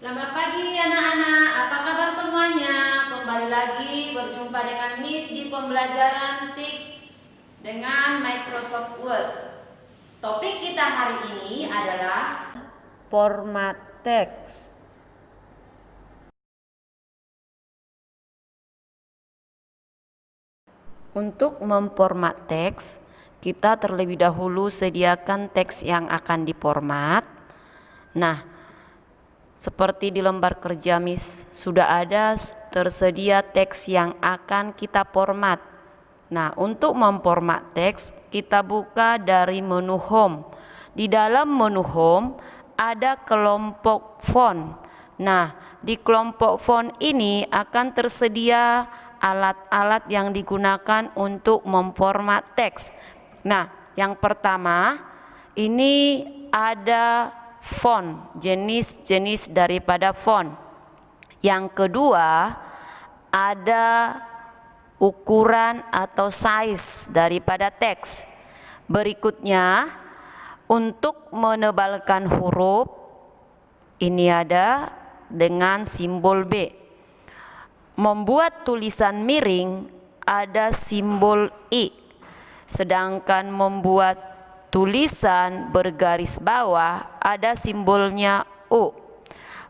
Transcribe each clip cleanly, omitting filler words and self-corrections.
Selamat pagi anak-anak, apa kabar semuanya? Kembali lagi berjumpa dengan Miss di pembelajaran TIK dengan Microsoft Word. Topik kita hari ini adalah format teks. Untuk memformat teks, kita terlebih dahulu sediakan teks yang akan diformat. Nah, seperti di lembar kerja Miss, sudah ada tersedia teks yang akan kita format. Nah, untuk memformat teks, kita buka dari menu Home. Di dalam menu Home ada kelompok font. Nah, di kelompok font ini akan tersedia alat-alat yang digunakan untuk memformat teks. Nah, yang pertama ini ada font, jenis-jenis daripada font. Yang kedua ada ukuran atau size daripada teks. Berikutnya, untuk menebalkan huruf ini ada dengan simbol B. Membuat tulisan miring ada simbol I. Sedangkan membuat tulisan bergaris bawah ada simbolnya U.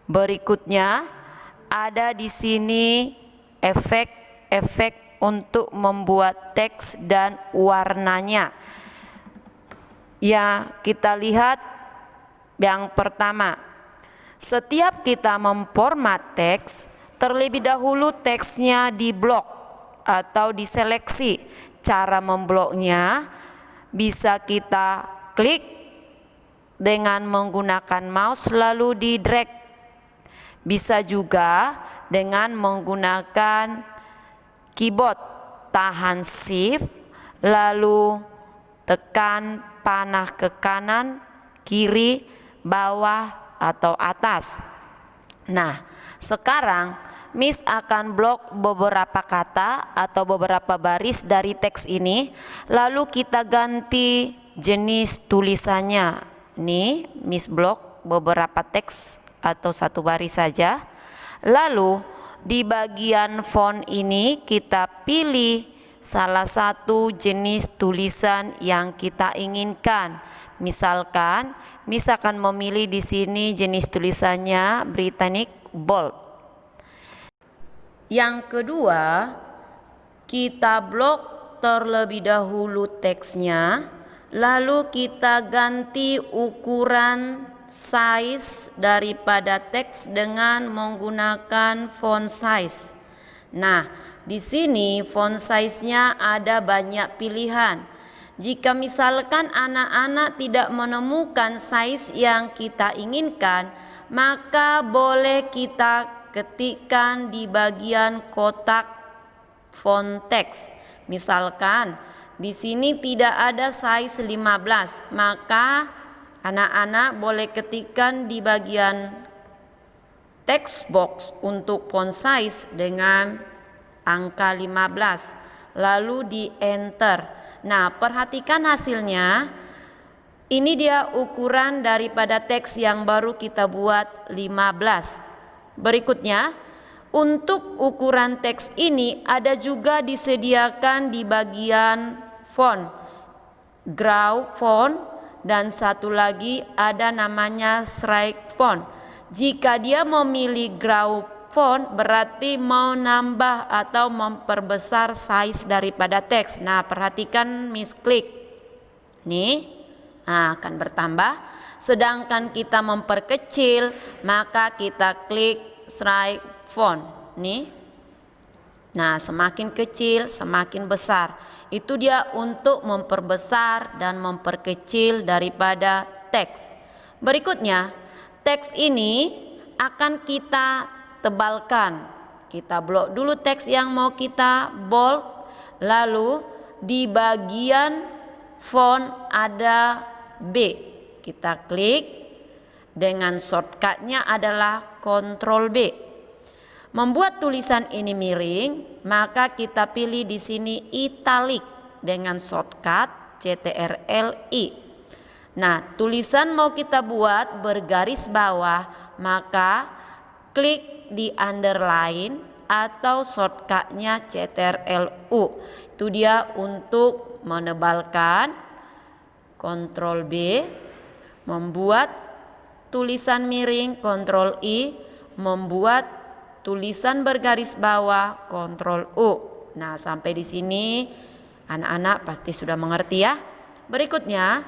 Berikutnya ada di sini efek-efek untuk membuat teks dan warnanya. Ya, kita lihat yang pertama. Setiap kita memformat teks, terlebih dahulu teksnya diblok atau diseleksi. Cara membloknya bisa kita klik dengan menggunakan mouse lalu di drag. Bisa juga dengan menggunakan keyboard, tahan shift lalu tekan panah ke kanan, kiri, bawah atau atas. Nah, sekarang Miss akan blok beberapa kata atau beberapa baris dari teks ini, lalu kita ganti jenis tulisannya. Nih, Miss blok beberapa teks atau satu baris saja. Lalu di bagian font ini kita pilih salah satu jenis tulisan yang kita inginkan. Misalkan, Miss akan memilih di sini jenis tulisannya Britannic Bold. Yang kedua, kita blok terlebih dahulu teksnya, lalu kita ganti ukuran size daripada teks dengan menggunakan font size. Nah, di sini font size-nya ada banyak pilihan. Jika misalkan anak-anak tidak menemukan size yang kita inginkan, maka boleh kita ketikkan di bagian kotak font teks. Misalkan di sini tidak ada size 15, maka anak-anak boleh ketikkan di bagian text box untuk font size dengan angka 15, lalu di enter. Nah, perhatikan hasilnya. Ini dia ukuran daripada teks yang baru kita buat 15. Berikutnya, untuk ukuran teks ini ada juga disediakan di bagian font, grow font, dan satu lagi ada namanya strike font. Jika dia memilih grow font berarti mau nambah atau memperbesar size daripada teks. Nah, perhatikan Miss klik. Nih, akan bertambah. Sedangkan kita memperkecil, maka kita klik strike font. Nih. Nah, semakin kecil, semakin besar. Itu dia untuk memperbesar dan memperkecil daripada teks. Berikutnya, teks ini akan kita tebalkan. Kita blok dulu teks yang mau kita bold, lalu di bagian font ada B. Kita klik, dengan shortcutnya adalah Ctrl B. Membuat tulisan ini miring, maka kita pilih di sini italic dengan shortcut Ctrl-I. Nah, tulisan mau kita buat bergaris bawah, maka klik di underline atau shortcutnya Ctrl+U. Itu dia untuk menebalkan, Ctrl+B, membuat tulisan miring, Ctrl+I, membuat tulisan bergaris bawah, Ctrl+U. Nah, sampai di sini anak-anak pasti sudah mengerti ya. Berikutnya,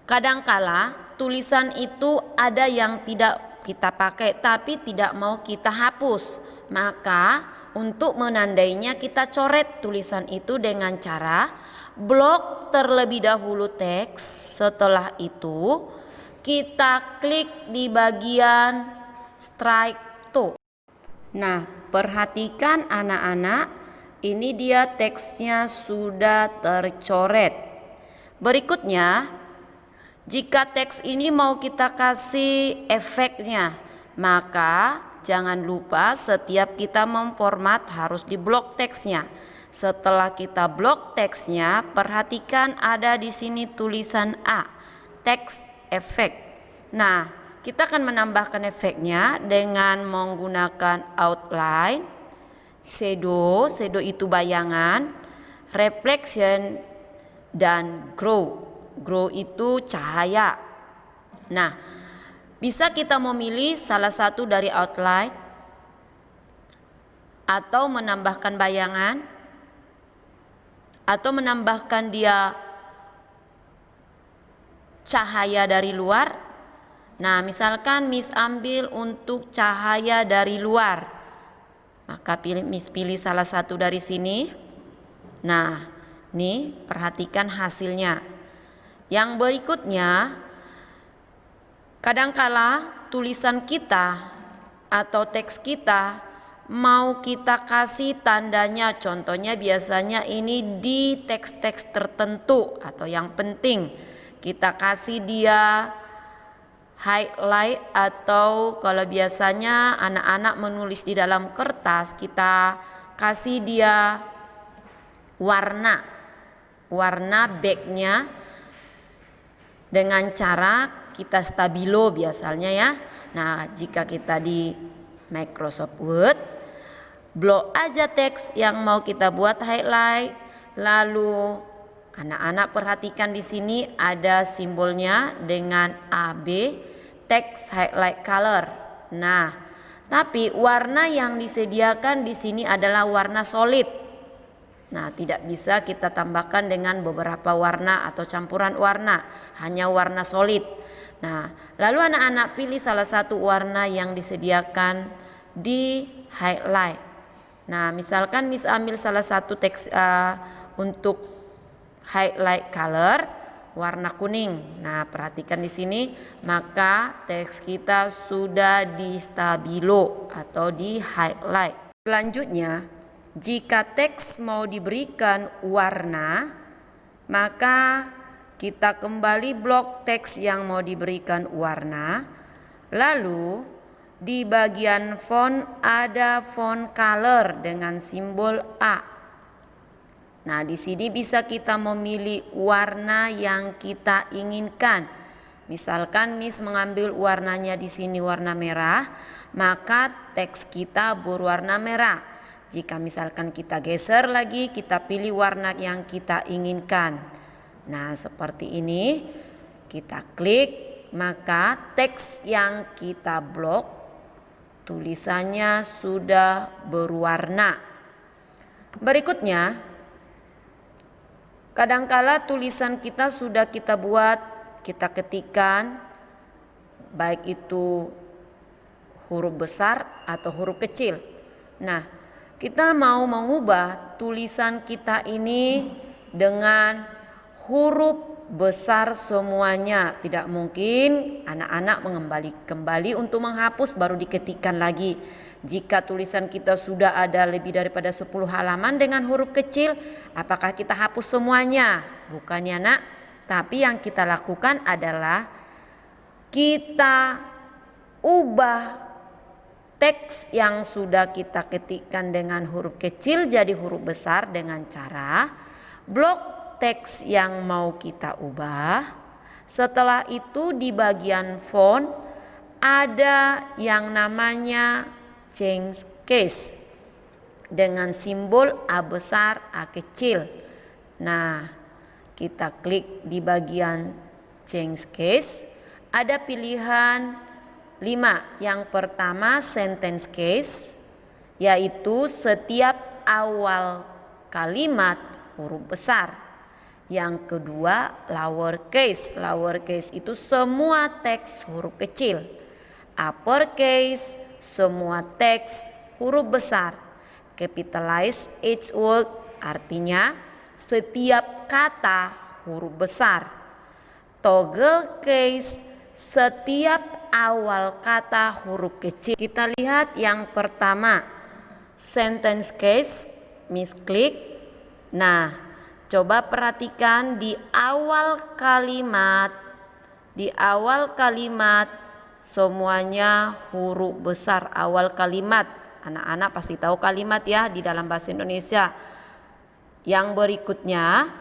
kadangkala tulisan itu ada yang tidak kita pakai tapi tidak mau kita hapus. Maka untuk menandainya kita coret tulisan itu dengan cara blok terlebih dahulu teks. Setelah itu kita klik di bagian strike to. Nah, perhatikan anak-anak, ini dia teksnya sudah tercoret. Berikutnya, jika teks ini mau kita kasih efeknya, maka jangan lupa setiap kita memformat harus diblok teksnya. Setelah kita blok teksnya, perhatikan ada di sini tulisan A, teks efek. Nah, kita akan menambahkan efeknya dengan menggunakan outline, shadow itu bayangan, reflection, dan grow. Grow itu cahaya. Nah, bisa kita memilih salah satu dari outline atau menambahkan bayangan atau menambahkan dia cahaya dari luar. Nah, misalkan Miss ambil untuk cahaya dari luar, maka Miss pilih salah satu dari sini. Nah, nih perhatikan hasilnya. Yang berikutnya, kadangkala tulisan kita atau teks kita mau kita kasih tandanya, contohnya biasanya ini di teks-teks tertentu atau yang penting, kita kasih dia highlight, atau kalau biasanya anak-anak menulis di dalam kertas kita kasih dia warna backnya dengan cara kita stabilo biasanya ya. Nah, jika kita di Microsoft Word, blok aja teks yang mau kita buat highlight, lalu anak-anak perhatikan di sini ada simbolnya dengan AB, text highlight color. Nah, tapi warna yang disediakan di sini adalah warna solid. Nah, tidak bisa kita tambahkan dengan beberapa warna atau campuran warna, hanya warna solid. Nah, lalu anak-anak pilih salah satu warna yang disediakan di highlight. Nah, misalkan Miss ambil salah satu teks untuk highlight color warna kuning. Nah, perhatikan di sini, maka teks kita sudah di stabilo atau di highlight. Selanjutnya, jika teks mau diberikan warna, maka kita kembali blok teks yang mau diberikan warna. Lalu di bagian font ada font color dengan simbol A. Nah, di sini bisa kita memilih warna yang kita inginkan. Misalkan Miss mengambil warnanya di sini warna merah, maka teks kita berwarna merah. Jika misalkan kita geser lagi, kita pilih warna yang kita inginkan. Nah, seperti ini. Kita klik, maka teks yang kita blok tulisannya sudah berwarna. Berikutnya, kadangkala tulisan kita sudah kita buat, kita ketikkan, baik itu huruf besar atau huruf kecil. Nah, kita mau mengubah tulisan kita ini dengan huruf besar semuanya. Tidak mungkin anak-anak kembali untuk menghapus baru diketikkan lagi. Jika tulisan kita sudah ada lebih daripada 10 halaman dengan huruf kecil, apakah kita hapus semuanya? Bukan ya nak. Tapi yang kita lakukan adalah kita ubah teks yang sudah kita ketikkan dengan huruf kecil jadi huruf besar dengan cara blok teks yang mau kita ubah. Setelah itu di bagian font ada yang namanya change case dengan simbol A besar, A kecil. Nah, kita klik di bagian change case, ada pilihan 5. Yang pertama sentence case, yaitu setiap awal kalimat huruf besar. Yang kedua lowercase. Lowercase itu semua teks huruf kecil. Uppercase semua teks huruf besar. Capitalize each word artinya setiap kata huruf besar. Toggle case setiap awal kata huruf kecil. Kita lihat yang pertama sentence case, misklik. Nah, coba perhatikan di awal kalimat semuanya huruf besar awal kalimat. Anak-anak pasti tahu kalimat ya di dalam bahasa Indonesia. Yang berikutnya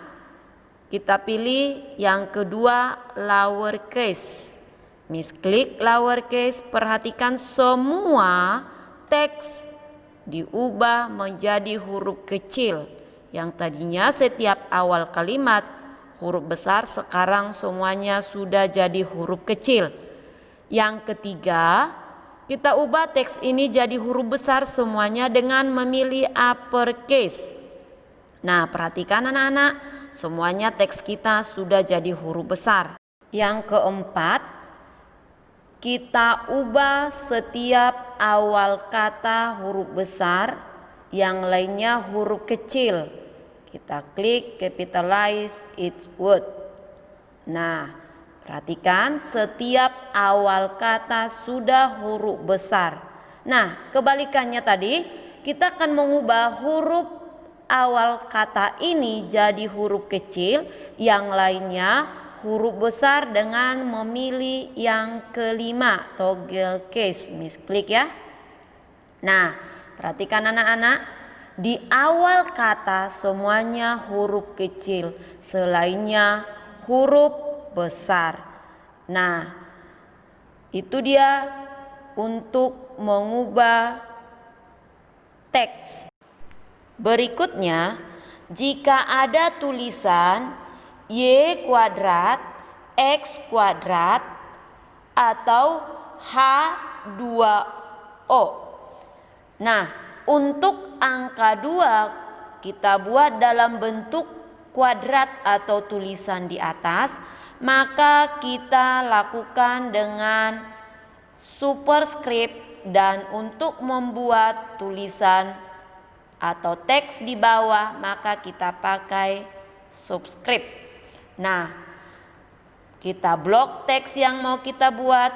kita pilih yang kedua lowercase. Misklik lowercase, perhatikan semua teks diubah menjadi huruf kecil. Yang tadinya setiap awal kalimat huruf besar, sekarang semuanya sudah jadi huruf kecil. Yang ketiga, kita ubah teks ini jadi huruf besar semuanya dengan memilih uppercase. Nah, perhatikan anak-anak, semuanya teks kita sudah jadi huruf besar. Yang keempat, kita ubah setiap awal kata huruf besar, yang lainnya huruf kecil. Kita klik capitalize each word. Nah, perhatikan setiap awal kata sudah huruf besar. Nah, kebalikannya tadi, kita akan mengubah huruf awal kata ini jadi huruf kecil, yang lainnya huruf besar dengan memilih yang kelima, toggle case, misklik ya. Nah, perhatikan anak-anak, di awal kata semuanya huruf kecil, selainnya huruf besar. Nah, itu dia untuk mengubah teks. Berikutnya, jika ada tulisan Y kuadrat, X kuadrat, atau H2O. Nah, untuk angka 2 kita buat dalam bentuk kuadrat atau tulisan di atas, maka kita lakukan dengan superscript, dan untuk membuat tulisan atau teks di bawah maka kita pakai subscript. Nah, kita blok teks yang mau kita buat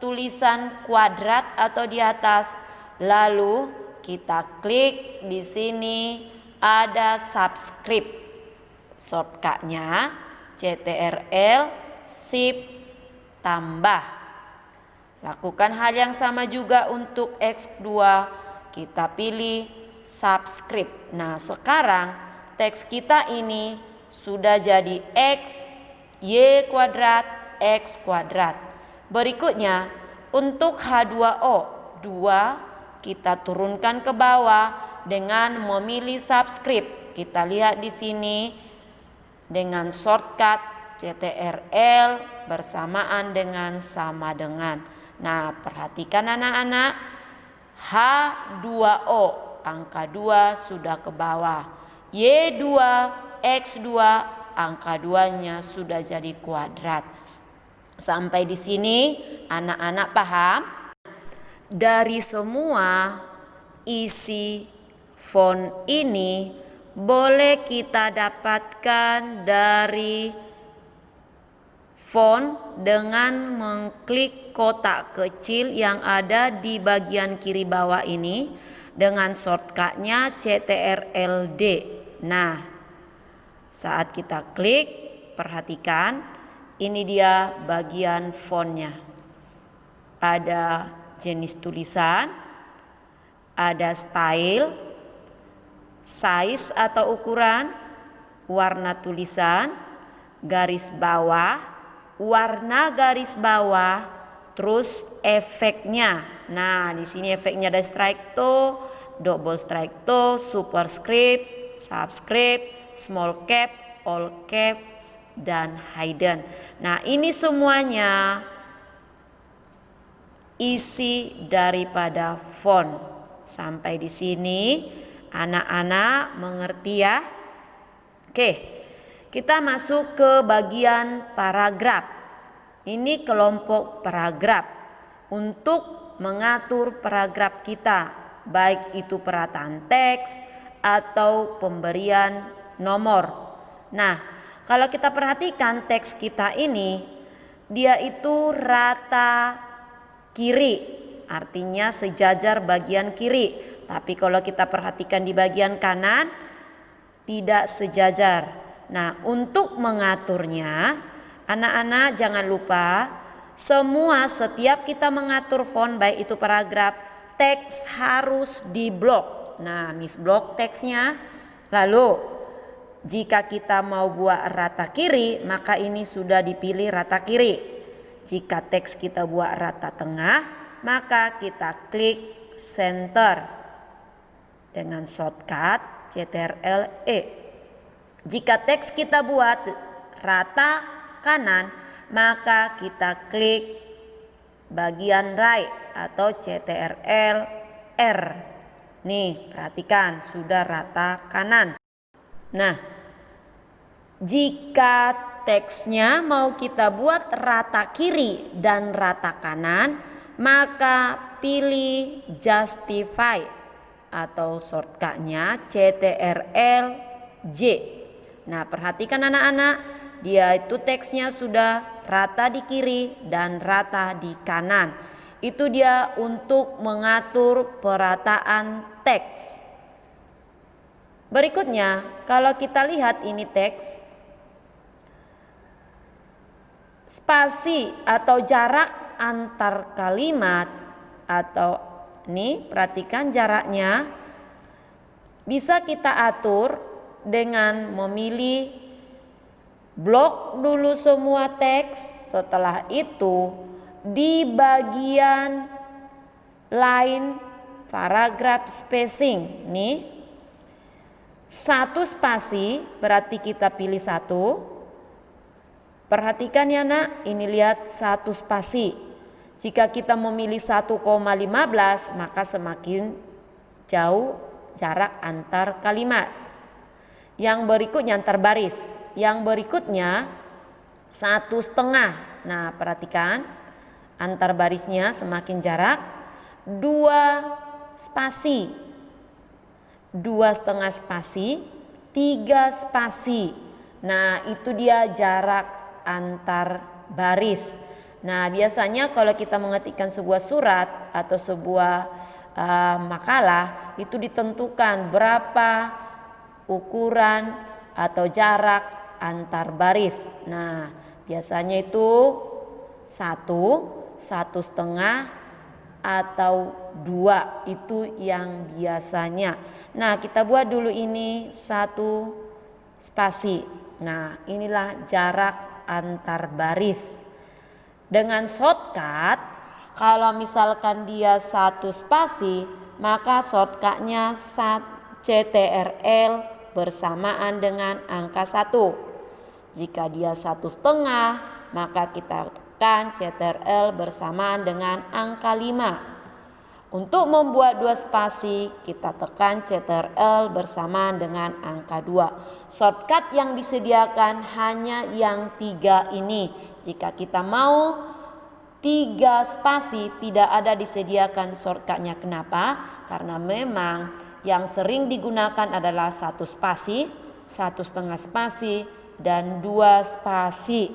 tulisan kuadrat atau di atas, lalu kita klik di sini ada subscript. Shortcutnya CTRL Shift tambah. Lakukan hal yang sama juga untuk X2, kita pilih subscript. Nah, sekarang teks kita ini sudah jadi X, Y kuadrat, X kuadrat. Berikutnya, untuk H2O, 2 kita turunkan ke bawah dengan memilih subscript. Kita lihat di sini dengan shortcut CTRL bersamaan dengan sama dengan. Nah, perhatikan anak-anak, H2O angka 2 sudah ke bawah. Y2, X2 angka 2-nya sudah jadi kuadrat. Sampai di sini anak-anak paham? Dari semua isi font ini boleh kita dapatkan dari font dengan mengklik kotak kecil yang ada di bagian kiri bawah ini dengan shortcutnya CTRL-D. Nah, saat kita klik, perhatikan ini dia bagian fontnya. Ada jenis tulisan, ada style, size atau ukuran, warna tulisan, garis bawah, warna garis bawah, terus efeknya. Nah, di sini efeknya ada strike to, double strike to, superscript, subscript, small cap, all caps, dan hidden. Nah, ini semuanya isi daripada font. Sampai di sini anak-anak mengerti ya? Oke, kita masuk ke bagian paragraf. Ini kelompok paragraf untuk mengatur paragraf kita, baik itu perataan teks atau pemberian nomor. Nah, kalau kita perhatikan teks kita ini, dia itu rata kiri, artinya sejajar bagian kiri. Tapi kalau kita perhatikan di bagian kanan, tidak sejajar. Nah, untuk mengaturnya, anak-anak jangan lupa setiap kita mengatur font, baik itu paragraf, teks harus diblok. Nah, Miss blok teksnya. Lalu jika kita mau buat rata kiri, maka ini sudah dipilih rata kiri. Jika teks kita buat rata tengah, maka kita klik center dengan shortcut CTRL-E. Jika teks kita buat rata kanan, maka kita klik bagian right atau CTRL-R. Nih, perhatikan sudah rata kanan. Nah, jika teksnya mau kita buat rata kiri dan rata kanan, maka pilih justify atau shortcutnya CTRL-J. Nah, perhatikan anak-anak, dia itu teksnya sudah rata di kiri dan rata di kanan. Itu dia untuk mengatur perataan teks. Berikutnya, kalau kita lihat ini teks, spasi atau jarak antar kalimat, atau nih perhatikan jaraknya bisa kita atur dengan memilih blok dulu semua teks. Setelah itu di bagian line paragraph spacing nih, satu spasi berarti kita pilih satu. Perhatikan ya nak, ini lihat satu spasi. Jika kita memilih 1,15 maka semakin jauh jarak antar kalimat. Yang berikutnya antar baris. Yang berikutnya 1,5. Nah, perhatikan antar barisnya semakin jarak 2 spasi. 2,5 spasi, 3 spasi. Nah, itu dia jarak antar baris. Nah, biasanya kalau kita mengetikkan sebuah surat atau sebuah makalah, itu ditentukan berapa ukuran atau jarak antar baris. Nah, biasanya itu 1,5 atau 2, itu yang biasanya. Nah, kita buat dulu ini 1 spasi. Nah, inilah jarak antar baris. Dengan shortcut, kalau misalkan dia 1 spasi, maka shortcutnya CTRL bersamaan dengan angka 1. Jika dia 1,5, maka kita tekan CTRL bersamaan dengan angka 5. Untuk membuat 2 spasi, kita tekan CTRL bersamaan dengan angka 2. Shortcut yang disediakan hanya yang 3 ini. Jika kita mau 3 spasi, tidak ada disediakan shortcutnya. Kenapa? Karena memang yang sering digunakan adalah 1 spasi, 1,5 spasi, dan 2 spasi.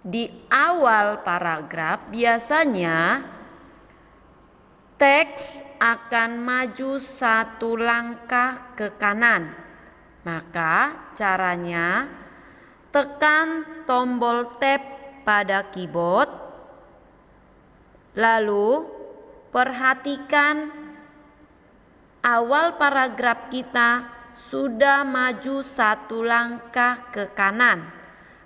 Di awal paragraf biasanya teks akan maju 1 langkah ke kanan. Maka caranya tekan tombol tab pada keyboard. Lalu perhatikan awal paragraf kita sudah maju 1 langkah ke kanan.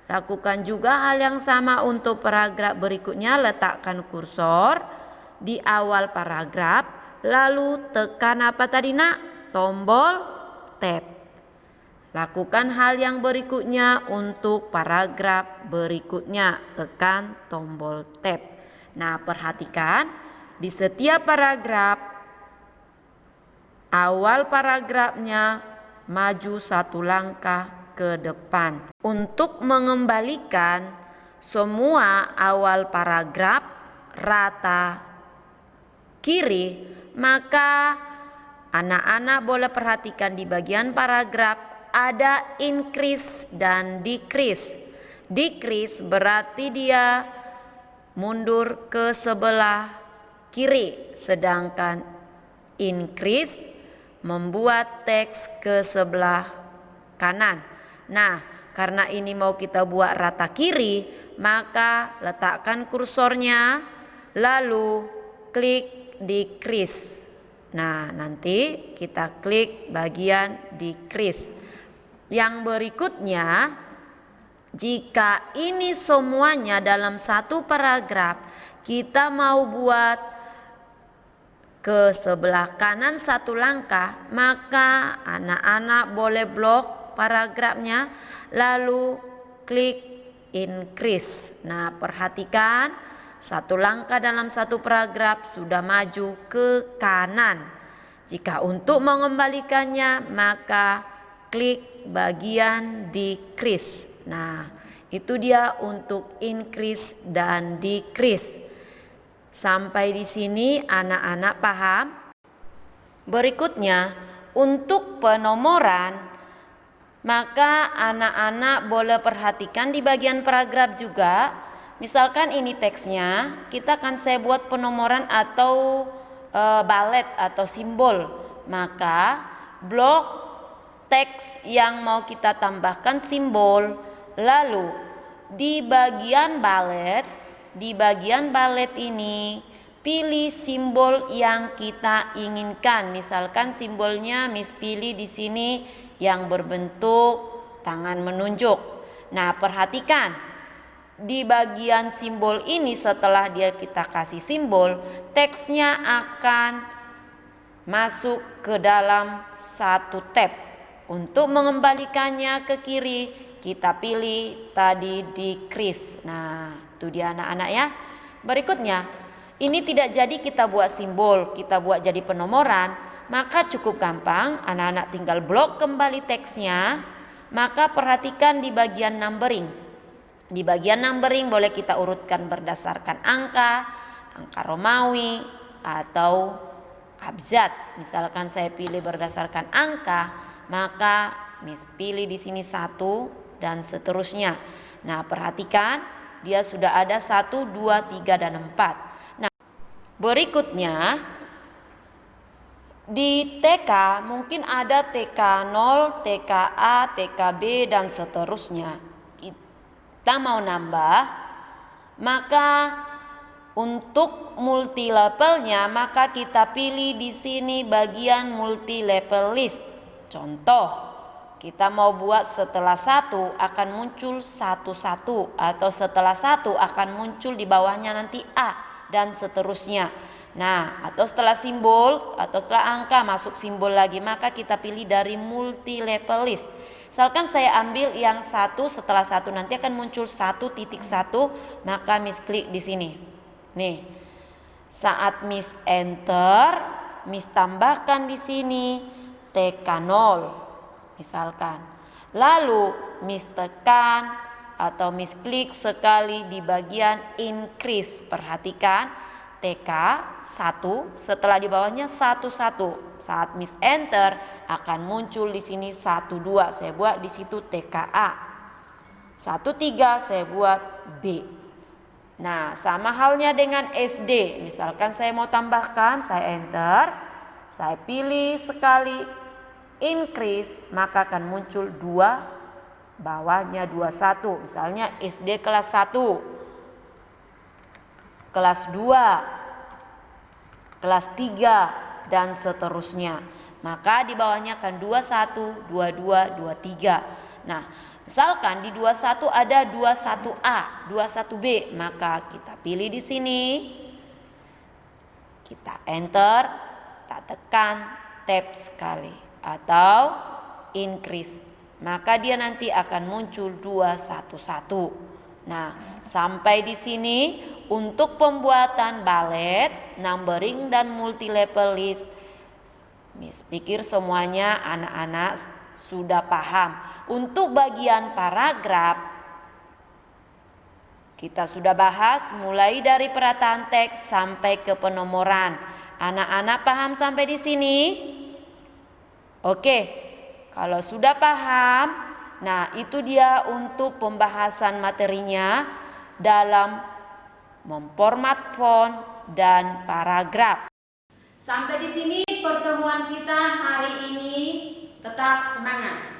Lakukan juga hal yang sama untuk paragraf berikutnya. Letakkan kursor di awal paragraf, lalu tekan apa tadi nak? Tombol tab. Lakukan hal yang berikutnya untuk paragraf berikutnya. Tekan tombol tab. Nah, perhatikan di setiap paragraf, awal paragrafnya maju satu langkah ke depan. Untuk mengembalikan semua awal paragraf rata kiri, maka anak-anak boleh perhatikan di bagian paragraf ada increase dan decrease. Decrease berarti dia mundur ke sebelah kiri, sedangkan increase membuat teks ke sebelah kanan. Nah, karena ini mau kita buat rata kiri, maka letakkan kursornya lalu klik decrease. Nah, nanti kita klik bagian decrease. Yang berikutnya, jika ini semuanya dalam satu paragraf, kita mau buat ke sebelah kanan satu langkah, maka anak-anak boleh blok paragrafnya lalu klik increase. Nah, perhatikan satu langkah dalam satu paragraf sudah maju ke kanan. Jika untuk mengembalikannya, maka klik bagian decrease. Nah, itu dia untuk increase dan decrease. Sampai di sini anak-anak paham? Berikutnya, untuk penomoran, maka anak-anak boleh perhatikan di bagian paragraf juga. Misalkan ini teksnya, kita akan saya buat penomoran atau balet atau simbol. Maka blok teks yang mau kita tambahkan simbol, lalu di bagian balet ini pilih simbol yang kita inginkan. Misalkan simbolnya Miss pilih di sini yang berbentuk tangan menunjuk. Nah, perhatikan di bagian simbol ini, setelah kita kasih simbol, teksnya akan masuk ke dalam satu tab. Untuk mengembalikannya ke kiri, kita pilih tadi decrease. Nah, itu dia anak-anak ya. Berikutnya, ini tidak jadi kita buat simbol, kita buat jadi penomoran, maka cukup gampang, anak-anak tinggal blok kembali teksnya. Maka perhatikan di bagian numbering. Di bagian numbering boleh kita urutkan berdasarkan angka Romawi atau abjad. Misalkan saya pilih berdasarkan angka, maka Miss pilih di sini 1 dan seterusnya. Nah, perhatikan dia sudah ada 1, 2, 3 dan 4. Nah, berikutnya di TK mungkin ada TK0, TKA, TKB dan seterusnya. Kita mau nambah, maka untuk multi levelnya maka kita pilih di sini bagian multi level list. Contoh, kita mau buat setelah 1 akan muncul 1 atau setelah 1 akan muncul di bawahnya nanti A dan seterusnya. Nah, atau setelah simbol atau setelah angka masuk simbol lagi, maka kita pilih dari multi level list. Misalkan saya ambil yang 1, setelah 1 nanti akan muncul 1.1, maka Miss klik di sini. Nih, saat Miss enter, Miss tambahkan di sini TK0 misalkan. Lalu Miss tekan atau Miss klik sekali di bagian increase. Perhatikan TK 1, setelah di bawahnya 1. Saat Miss enter akan muncul di sini 1, 2. Saya buat di situ TKA. 1, 3 saya buat B. Nah, sama halnya dengan SD. Misalkan saya mau tambahkan, saya enter, saya pilih sekali increase, maka akan muncul 2, bawahnya 21. Misalnya SD kelas 1, kelas 2, kelas 3 dan seterusnya. Maka di bawahnya akan 21, 22, 23. Nah, Misalkan di 21 ada 21A, 21B, maka kita pilih di sini. Kita enter, kita tekan tab sekali atau increase. Maka dia nanti akan muncul 211. Nah, sampai di sini untuk pembuatan balet, numbering dan multi level list. Miss pikir semuanya anak-anak sudah paham. Untuk bagian paragraf kita sudah bahas mulai dari perataan teks sampai ke penomoran. Anak-anak paham sampai di sini? Oke, kalau sudah paham, nah itu dia untuk pembahasan materinya dalam memformat font dan paragraf. Sampai di sini pertemuan kita hari ini. Tetap semangat.